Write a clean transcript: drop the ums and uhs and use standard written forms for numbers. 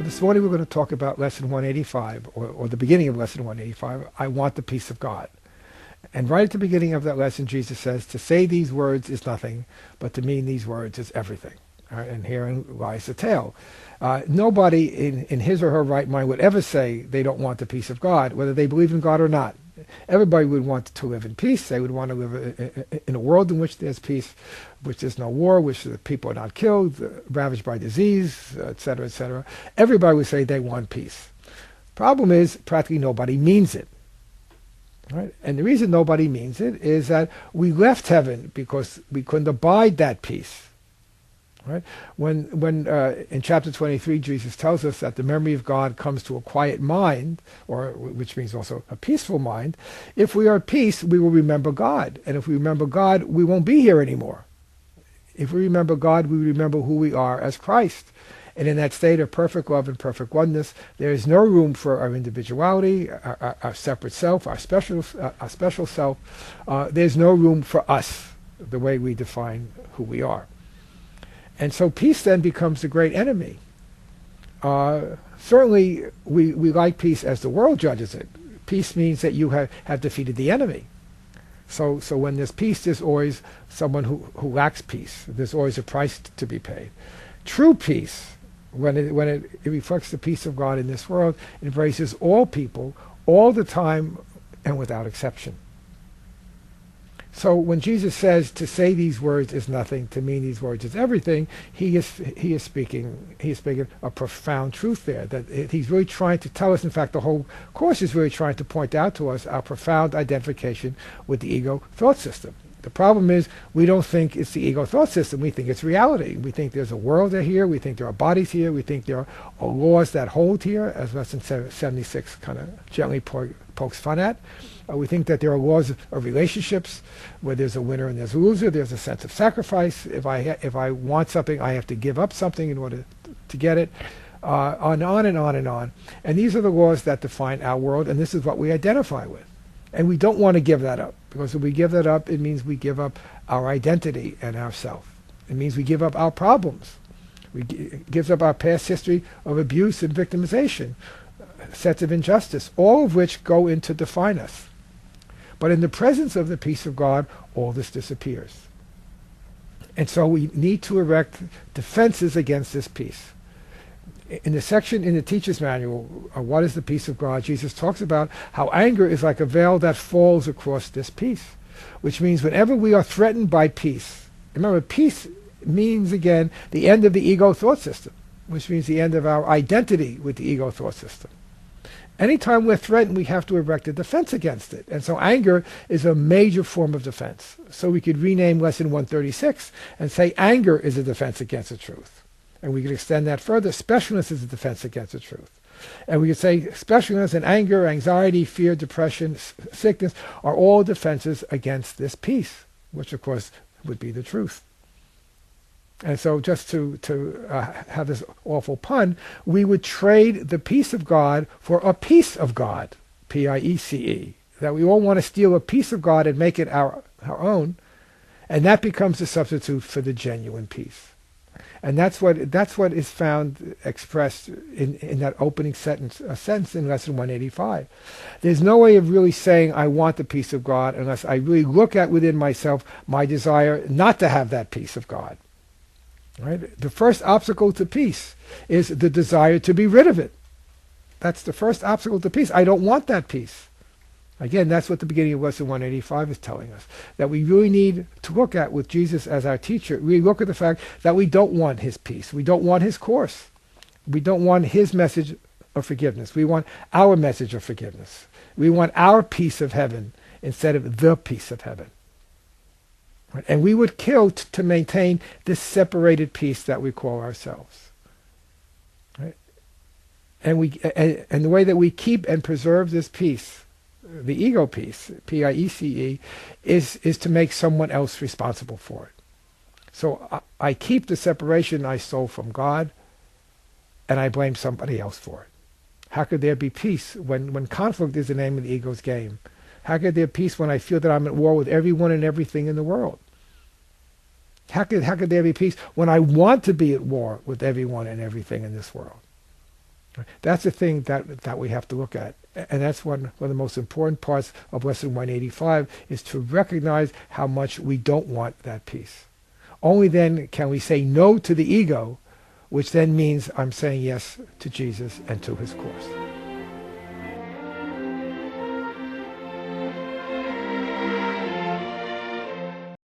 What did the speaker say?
this morning we're going to talk about lesson 185, or the beginning of lesson 185, I want the peace of God. And right at the beginning of that lesson, Jesus says, to say these words is nothing, but to mean these words is everything. All right, and herein lies the tale. Nobody in his or her right mind would ever say they don't want the peace of God, whether they believe in God or not. Everybody would want to live in peace. They would want to live in a world in which there's peace, which there's no war, which the people are not killed, ravaged by disease, etc., etc. Everybody would say they want peace. Problem is, practically nobody means it. Right? And the reason nobody means it is that we left heaven because we couldn't abide that peace. Right? When in chapter 23, Jesus tells us that the memory of God comes to a quiet mind, or which means also a peaceful mind. If we are at peace, we will remember God. And if we remember God, we won't be here anymore. If we remember God, we remember who we are as Christ. And in that state of perfect love and perfect oneness, there is no room for our individuality, our separate self, our special self. There's no room for us, the way we define who we are. And so peace then becomes the great enemy. Certainly, we like peace as the world judges it. Peace means that you have defeated the enemy. So when there's peace, there's always someone who lacks peace. There's always a price to be paid. True peace, when it reflects the peace of God in this world, embraces all people, all the time, and without exception. So when Jesus says to say these words is nothing, to mean these words is everything, he is speaking a profound truth there. That he's really trying to tell us. In fact, the whole course is really trying to point out to us our profound identification with the ego thought system. The problem is we don't think it's the ego thought system. We think it's reality. We think there's a world here. We think there are bodies here. We think there are laws that hold here, as lesson 76 kind of gently pokes fun at. We think that there are laws of relationships where there's a winner and there's a loser. There's a sense of sacrifice. If I want something, I have to give up something in order to get it. On and on and on. And these are the laws that define our world, and this is what we identify with. And we don't want to give that up, because if we give that up, it means we give up our identity and ourself. It means we give up our problems. It gives up our past history of abuse and victimization, sets of injustice, all of which go in to define us. But in the presence of the peace of God, all this disappears. And so we need to erect defenses against this peace. In the section in the teacher's manual, What is the Peace of God?, Jesus talks about how anger is like a veil that falls across this peace, which means whenever we are threatened by peace, remember, peace means, again, the end of the ego thought system, which means the end of our identity with the ego thought system. Anytime we're threatened, we have to erect a defense against it. And so anger is a major form of defense. So we could rename lesson 136 and say anger is a defense against the truth. And we could extend that further. Specialness is a defense against the truth. And we could say specialness and anger, anxiety, fear, depression, sickness are all defenses against this peace, which of course would be the truth. And so just to have this awful pun, we would trade the peace of God for a piece of God, P-I-E-C-E, that we all want to steal a piece of God and make it our own, and that becomes the substitute for the genuine peace. And that's what is found expressed in that opening sentence in lesson 185. There's no way of really saying I want the peace of God unless I really look at within myself my desire not to have that peace of God. Right? The first obstacle to peace is the desire to be rid of it. That's the first obstacle to peace. I don't want that peace. Again, that's what the beginning of lesson 185 is telling us, that we really need to look at with Jesus as our teacher. We look at the fact that we don't want his peace. We don't want his course. We don't want his message of forgiveness. We want our message of forgiveness. We want our peace of heaven instead of the peace of heaven. Right? And we would kill to maintain this separated peace that we call ourselves. Right? And the way that we keep and preserve this peace, the ego peace, P-I-E-C-E, is to make someone else responsible for it. So I keep the separation I stole from God, and I blame somebody else for it. How could there be peace when conflict is the name of the ego's game? How could there be peace when I feel that I'm at war with everyone and everything in the world? How could there be peace when I want to be at war with everyone and everything in this world? That's the thing that we have to look at. And that's one of the most important parts of Lesson 185, is to recognize how much we don't want that peace. Only then can we say no to the ego, which then means I'm saying yes to Jesus and to his course.